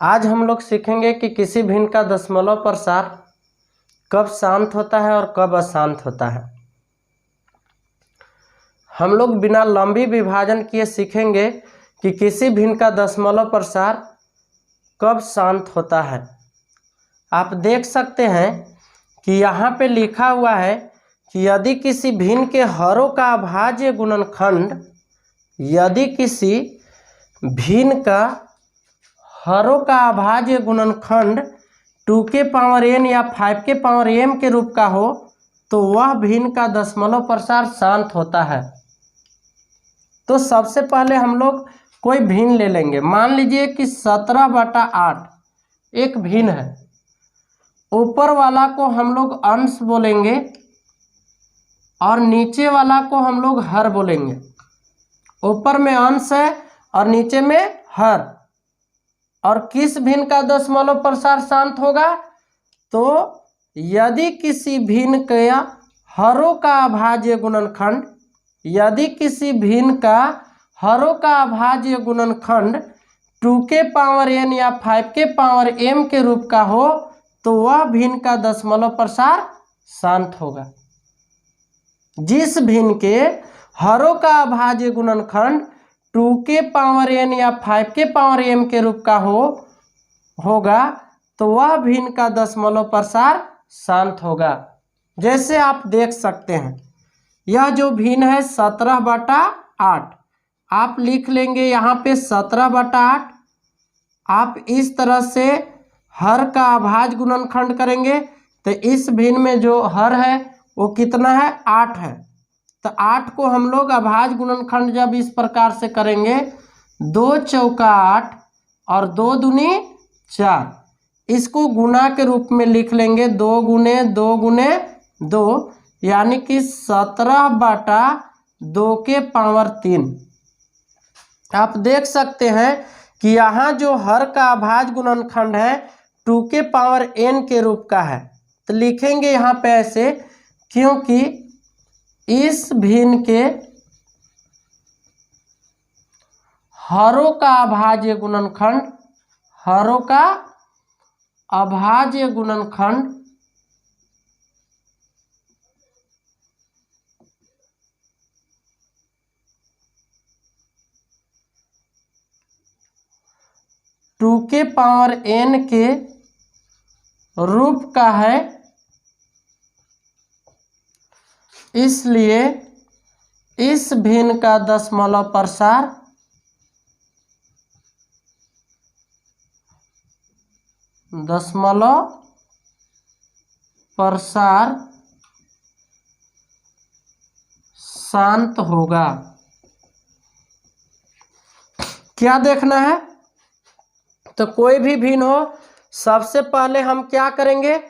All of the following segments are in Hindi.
आज हम लोग सीखेंगे कि किसी भिन्न का दशमलव प्रसार कब शांत होता है और कब अशांत होता है। हम लोग बिना लंबी विभाजन किए सीखेंगे कि किसी भिन्न का दशमलव प्रसार कब शांत होता है। आप देख सकते हैं कि यहाँ पे लिखा हुआ है कि यदि किसी भिन्न के हरों का अभाज्य गुणनखंड यदि किसी भिन्न का हरों का अभाज्य गुणनखंड 2 के पावर n या 5 के पावर m के रूप का हो तो वह भिन्न का दशमलव प्रसार शांत होता है। तो सबसे पहले हम लोग कोई भिन्न ले लेंगे। मान लीजिए कि 17/8 एक भिन्न है। ऊपर वाला को हम लोग अंश बोलेंगे और नीचे वाला को हम लोग हर बोलेंगे। ऊपर में अंश है और नीचे में हर। और किस भिन्न का दशमलव प्रसार शांत होगा? तो यदि किसी भिन्न के हरों का अभाज्य गुणनखंड यदि किसी भिन्न का हरों का अभाज्य गुणनखंड 2 के पावर n या 5 के पावर m के रूप का हो तो वह भिन्न का दशमलव प्रसार शांत होगा। जिस भिन्न के हरों का अभाज्य गुणनखंड 2 के पावर n या 5 के पावर m के रूप का होगा तो वह भिन्न का दशमलव प्रसार शांत होगा। जैसे आप देख सकते हैं यह जो भिन्न है 17/8 आप लिख लेंगे यहाँ पे 17/8। आप इस तरह से हर का अभाज्य गुणनखंड करेंगे तो इस भिन्न में जो हर है वो कितना है? 8 है। तो 8 को हम लोग अभाज्य गुणनखंड जब इस प्रकार से करेंगे 2 चौका 8 और 2 दूनी 4 इसको गुणा के रूप में लिख लेंगे 2 गुने 2 गुने 2 यानी कि 17/2 के पावर 3। आप देख सकते हैं कि यहाँ जो हर का अभाज्य गुणनखंड है 2 के पावर n के रूप का है। तो लिखेंगे यहाँ पे ऐसे क्योंकि इस भिन्न के हरों का अभाज्य गुणनखंड हरों का अभाज्य गुणनखंड टू के पावर n के रूप का है, इसलिए इस भिन्न का दशमलव प्रसार शांत होगा। क्या देखना है? तो कोई भी भिन्न हो सबसे पहले हम क्या करेंगे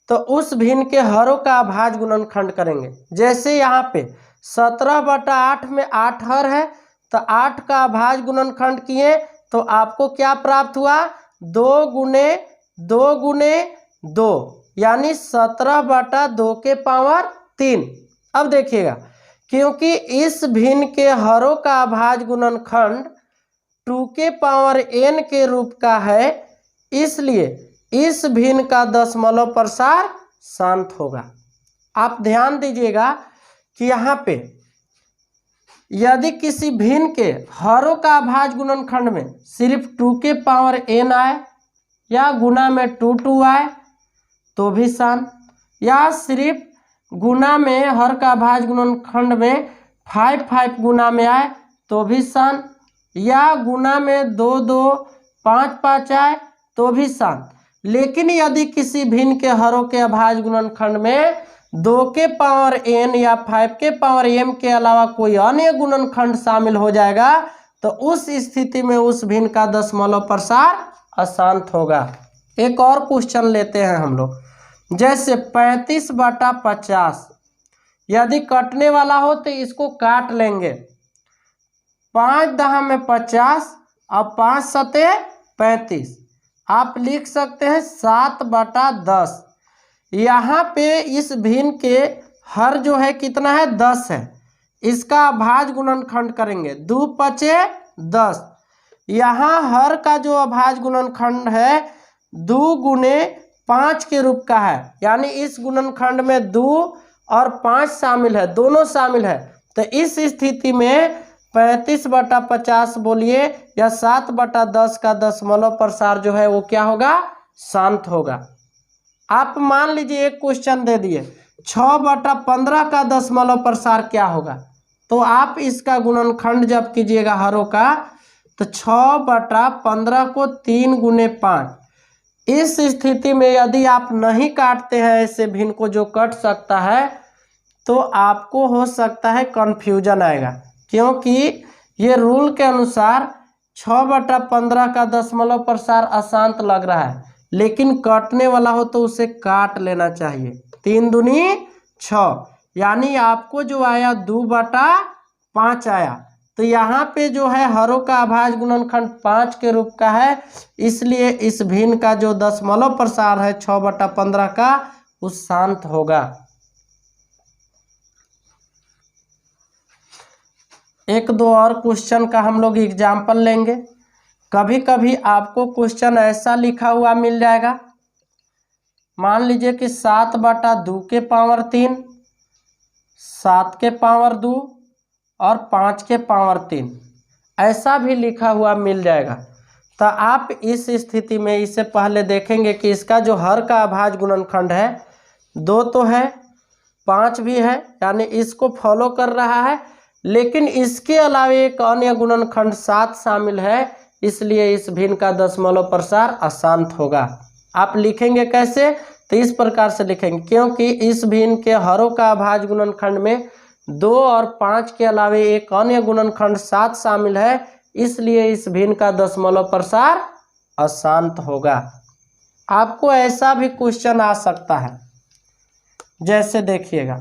तो उस भिन्न के हरों का अभाज्य गुणनखंड करेंगे। जैसे यहाँ पे 17/8 में 8 हर है तो 8 का अभाज्य गुणनखंड किए तो आपको क्या प्राप्त हुआ? 2 गुने 2 गुने 2 यानी 17/2 के पावर 3। अब देखिएगा क्योंकि इस भिन्न के हरों का अभाज्य गुणनखंड 2 के पावर n के रूप का है, इसलिए इस भिन्न का दशमलव प्रसार शांत होगा। आप ध्यान दीजिएगा कि यहाँ पे यदि किसी भिन्न के हरों का अभाज्य गुणनखंड में सिर्फ 2 के पावर n आए या गुना में 2 आए तो भी शांत, या सिर्फ गुना में हर का अभाज्य गुणनखंड में 5 गुना में आए तो भी शांत, या गुना में 2 5 आए तो भी शांत। लेकिन यदि किसी भिन्न के हरों के अभाज्य गुणनखंड में 2 के पावर n या 5 के पावर m के अलावा कोई अन्य गुणनखंड शामिल हो जाएगा तो उस स्थिति में उस भिन्न का दशमलव प्रसार अशांत होगा। एक और क्वेश्चन लेते हैं हम लोग। जैसे 35/50 यदि कटने वाला हो तो इसको काट लेंगे। 5 दहा में 50 और 5 सते 35। आप लिख सकते हैं 7/10। यहाँ पे इस भिन्न के हर जो है कितना है? 10 है। इसका अभाज्य गुणनखंड करेंगे 2 5 10 यहाँ हर का जो अभाज्य गुणनखंड है 2 गुने 5 के रूप का है, यानी इस गुणनखंड में 2 और 5 शामिल है, दोनों शामिल है। तो इस स्थिति में 35/50 बोलिए या 7/10 का दशमलव प्रसार जो है वो क्या होगा, शांत होगा। आप मान लीजिए एक क्वेश्चन दे दिए 6/15 का दशमलव प्रसार क्या होगा, तो आप इसका गुणनखंड जब कीजिएगा हरों का तो 6/15 को 3 गुने 5। इस स्थिति में यदि आप नहीं काटते हैं ऐसे भिन्न को जो कट सकता है, तो आपको हो सकता है कन्फ्यूजन आएगा, क्योंकि ये रूल के अनुसार 6/15 का दशमलव प्रसार अशांत लग रहा है, लेकिन कटने वाला हो तो उसे काट लेना चाहिए। 3 दूनी 6, यानी आपको जो आया 2/5 आया। तो यहाँ पे जो है हरों का अभाज्य गुणनखंड 5 के रूप का है, इसलिए इस भिन्न का जो दशमलव प्रसार है 6/15 का वो शांत होगा। एक दो और क्वेश्चन का हम लोग एग्जाम्पल लेंगे। कभी कभी आपको क्वेश्चन ऐसा लिखा हुआ मिल जाएगा, मान लीजिए कि 7/2 के पावर 3, 7 के पावर 2 और 5 के पावर 3 ऐसा भी लिखा हुआ मिल जाएगा। तो आप इस स्थिति में इससे पहले देखेंगे कि इसका जो हर का अभाज्य गुणनखंड है 2 तो है, 5 भी है, यानी इसको फॉलो कर रहा है, लेकिन इसके अलावा एक अन्य गुणनखंड 7 शामिल है, इसलिए इस भिन्न का दशमलव प्रसार अशांत होगा। आप लिखेंगे कैसे, तो इस प्रकार से लिखेंगे, क्योंकि इस भिन्न के हरों का अभाज्य गुणनखंड में 2 और 5 के अलावा एक अन्य गुणनखंड 7 शामिल है, इसलिए इस भिन्न का दशमलव प्रसार अशांत होगा। आपको ऐसा भी क्वेश्चन आ सकता है, जैसे देखिएगा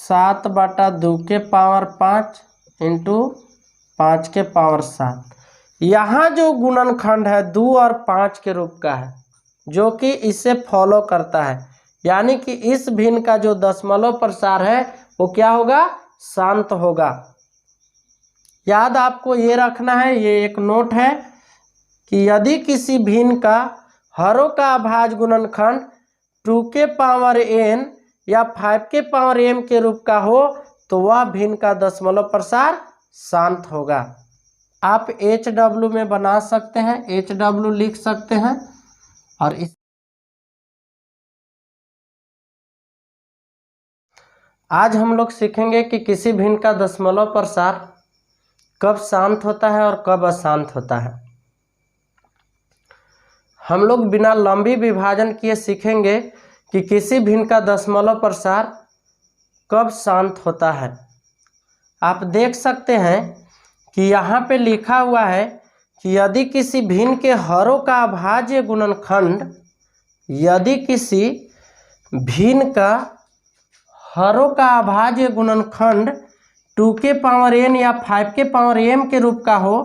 7/2 के पावर 5 इंटू 5 के पावर 7। यहाँ जो गुणनखंड है 2 और 5 के रूप का है, जो कि इसे फॉलो करता है, यानी कि इस भिन्न का जो दशमलव प्रसार है वो क्या होगा, शांत होगा। याद आपको ये रखना है, ये एक नोट है कि यदि किसी भिन्न का हरों का अभाज्य गुणनखंड 2 के पावर n या 5 के पावर m के रूप का हो, तो वह भिन्न का दशमलव प्रसार शांत होगा। आप HW में बना सकते हैं, HW लिख सकते हैं। और इस आज हम लोग सीखेंगे कि किसी भिन्न का दशमलव प्रसार कब शांत होता है और कब अशांत होता है। हम लोग बिना लंबी विभाजन किए सीखेंगे कि किसी भिन्न का दशमलव प्रसार कब शांत होता है। आप देख सकते हैं कि यहाँ पे लिखा हुआ है कि यदि किसी भिन्न के हरों का अभाज्य गुणनखंड, यदि किसी भिन्न का हरों का अभाज्य गुणनखंड 2 के पावर n या 5 के पावर m के रूप का हो,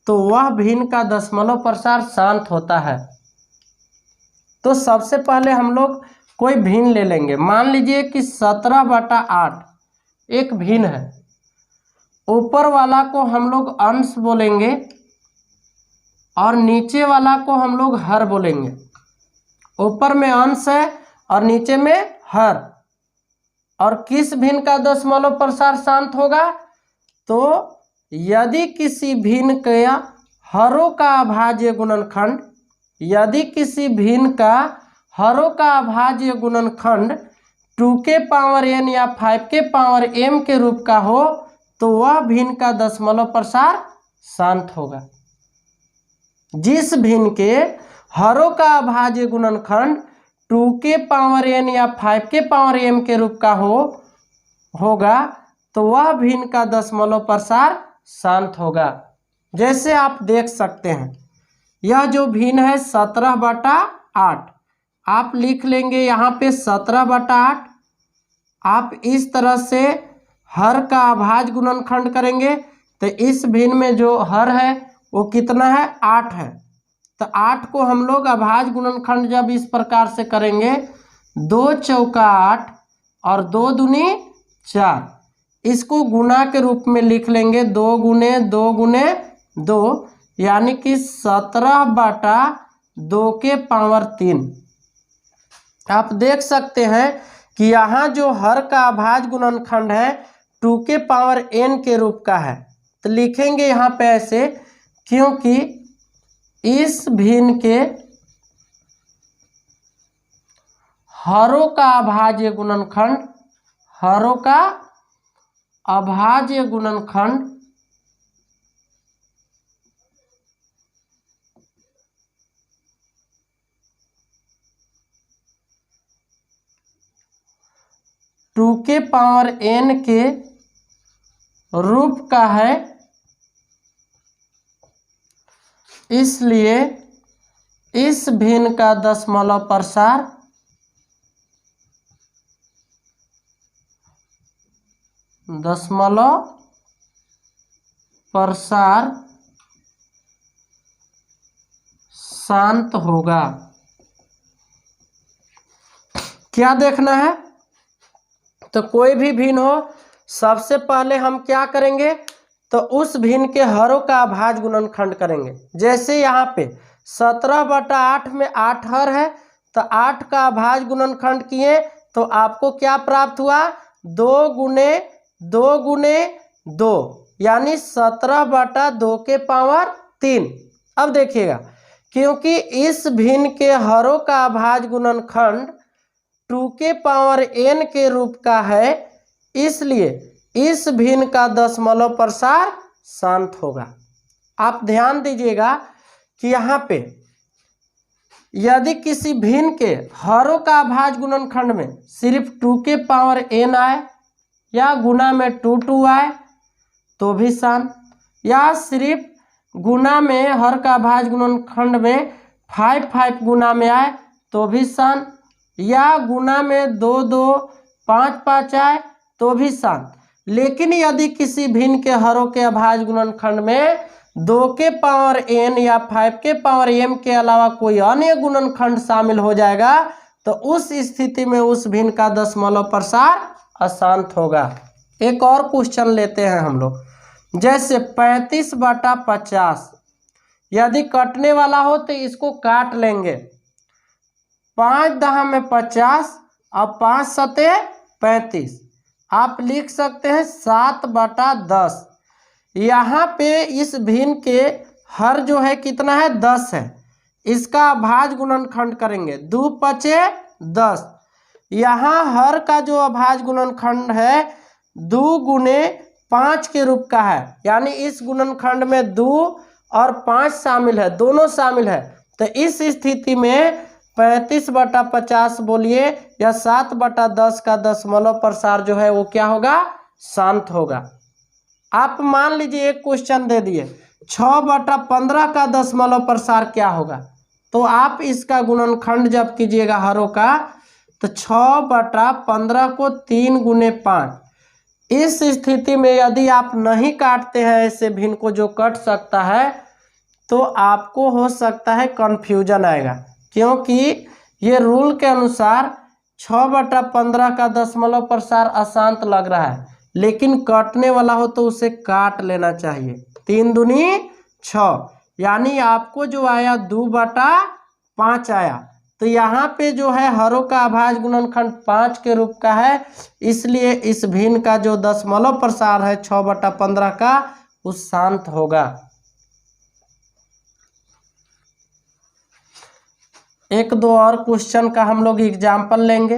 तो वह भिन्न का दशमलव प्रसार शांत होता है। तो सबसे पहले हम लोग कोई भिन्न ले लेंगे। मान लीजिए कि 17/8 एक भिन्न है, ऊपर वाला को हम लोग अंश बोलेंगे और नीचे वाला को हम लोग हर बोलेंगे। ऊपर में अंश है और नीचे में हर। और किस भिन्न का दशमलव प्रसार शांत होगा, तो यदि किसी भिन्न के हरों का अभाज्य गुणनखंड, यदि किसी भिन्न का हरों का अभाज्य गुणनखंड 2 के पावर n या 5 के पावर m के रूप का हो, तो वह भिन्न का दशमलव प्रसार शांत होगा। जिस भिन्न के हरों का अभाज्य गुणनखंड 2 के पावर n या 5 के पावर m के रूप का होगा, तो वह भिन्न का दशमलव प्रसार शांत होगा। जैसे आप देख सकते हैं, यह जो भिन्न है 17/8, आप लिख लेंगे यहाँ पे 17/8। आप इस तरह से हर का अभाज्य गुणनखंड करेंगे, तो इस भिन्न में जो हर है वो कितना है, 8 है। तो 8 को हम लोग अभाज्य गुणनखंड जब इस प्रकार से करेंगे, 2 चौका 8 और 2 दूनी 4, इसको गुना के रूप में लिख लेंगे, 2 गुने 2 गुने 2, यानी कि 17/2 के पावर 3। आप देख सकते हैं कि यहाँ जो हर का अभाज्य गुणनखंड है 2 के पावर n के रूप का है। तो लिखेंगे यहाँ पे ऐसे, क्योंकि इस भिन्न के हरों का अभाज्य गुणनखंड, हरों का अभाज्य गुणनखंड टू के पावर n के रूप का है, इसलिए इस भिन्न का दशमलव प्रसार शांत होगा। क्या देखना है? तो कोई भी भिन्न हो, सबसे पहले हम क्या करेंगे, तो उस भिन्न के हरों का अभाज्य गुणनखंड करेंगे। जैसे यहाँ पे 17/8 में 8 हर है, तो 8 का अभाज्य गुणनखंड किए तो आपको क्या प्राप्त हुआ, 2 गुने 2 गुने 2, यानी 17/2 के पावर 3। अब देखिएगा, क्योंकि इस भिन्न के हरों का अभाज्य गुणनखंड 2 के पावर n के रूप का है, इसलिए इस भिन्न का दशमलव प्रसार शांत होगा। आप ध्यान दीजिएगा कि यहाँ पे यदि किसी भिन्न के हरों का अभाज्य गुणनखंड में सिर्फ 2 के पावर n आए या गुना में 2 आए तो भी शांत, या सिर्फ गुना में हर का अभाज्य गुणनखंड में 5 गुना में आए तो भी शांत, या गुना में 2 5 आए तो भी शांत। लेकिन यदि किसी भिन्न के हरों के अभाज्य गुणनखंड में 2 के पावर n या 5 के पावर m के अलावा कोई अन्य गुणनखंड शामिल हो जाएगा, तो उस स्थिति में उस भिन्न का दशमलव प्रसार अशांत होगा। एक और क्वेश्चन लेते हैं हम लोग, जैसे 35/50 यदि कटने वाला हो तो इसको काट लेंगे। 5 दहा में 50 और 5 सते 35, आप लिख सकते हैं 7/10। यहाँ पे इस भिन्न के हर जो है कितना है, 10 है। इसका अभाज्य गुणनखंड करेंगे, 2 पचे 10। यहाँ हर का जो अभाज्य गुणनखंड है 2 गुने 5 के रूप का है, यानी इस गुणनखंड में 2 और 5 शामिल है, दोनों शामिल है। तो इस स्थिति में 35/50 बोलिए या 7/10 का दशमलव प्रसार जो है वो क्या होगा, शांत होगा। आप मान लीजिए एक क्वेश्चन दे दिए 6/15 का दशमलव प्रसार क्या होगा, तो आप इसका गुणनखंड जब कीजिएगा हरों का, तो 6/15 को 3 गुने 5। इस स्थिति में यदि आप नहीं काटते हैं ऐसे भिन्न को जो कट सकता है, तो आपको हो सकता है कन्फ्यूजन आएगा, क्योंकि ये रूल के अनुसार 6/15 का दशमलव प्रसार अशांत लग रहा है, लेकिन कटने वाला हो तो उसे काट लेना चाहिए। 3 दूनी 6, यानी आपको जो आया 2/5 आया। तो यहाँ पे जो है हरों का अभाज्य गुणनखंड 5 के रूप का है, इसलिए इस भिन्न का जो दशमलव प्रसार है 6/15 का वो शांत होगा। एक दो और क्वेश्चन का हम लोग एग्जाम्पल लेंगे।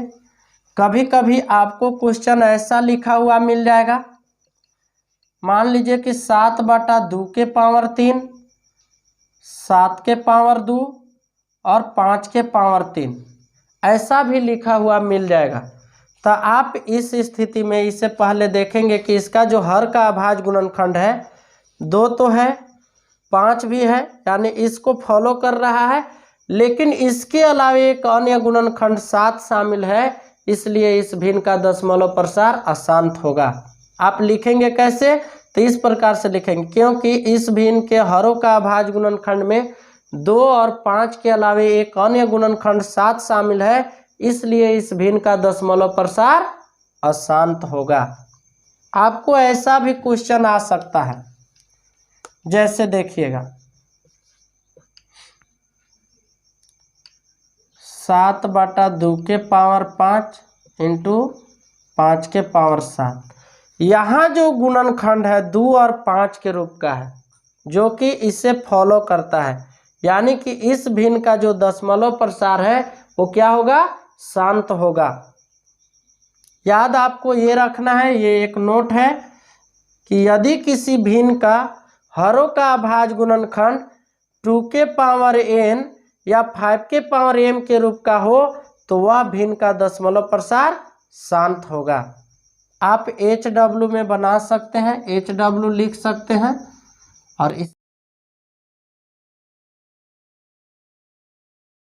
कभी कभी आपको क्वेश्चन ऐसा लिखा हुआ मिल जाएगा, मान लीजिए कि 7/2 के पावर 3, 7 के पावर 2 और 5 के पावर 3, ऐसा भी लिखा हुआ मिल जाएगा। तो आप इस स्थिति में इससे पहले देखेंगे कि इसका जो हर का अभाज्य गुणनखंड है 2 तो है, 5 भी है, यानी इसको फॉलो कर रहा है, लेकिन इसके अलावा एक अन्य गुणनखंड 7 शामिल है, इसलिए इस भिन्न का दशमलव प्रसार अशांत होगा। आप लिखेंगे कैसे, तो इस प्रकार से लिखेंगे, क्योंकि इस भिन्न के हरों का अभाज्य गुणनखंड में 2 और 5 के अलावा एक अन्य गुणनखंड 7 शामिल है, इसलिए इस भिन्न का दशमलव प्रसार अशांत होगा। आपको ऐसा भी क्वेश्चन आ सकता है, जैसे देखिएगा 7/2 के पावर 5 इंटू 5 के पावर 7। यहाँ जो गुणनखंड है 2 और 5 के रूप का है, जो कि इसे फॉलो करता है, यानी कि इस भिन्न का जो दशमलव प्रसार है वो क्या होगा, शांत होगा। याद आपको ये रखना है, ये एक नोट है कि यदि किसी भिन्न का हरों का अभाज्य गुणनखंड 2 के पावर n या 5 के पावर m के रूप का हो तो वह भिन्न का दशमलव प्रसार शांत होगा। आप HW में बना सकते हैं, HW लिख सकते हैं और इस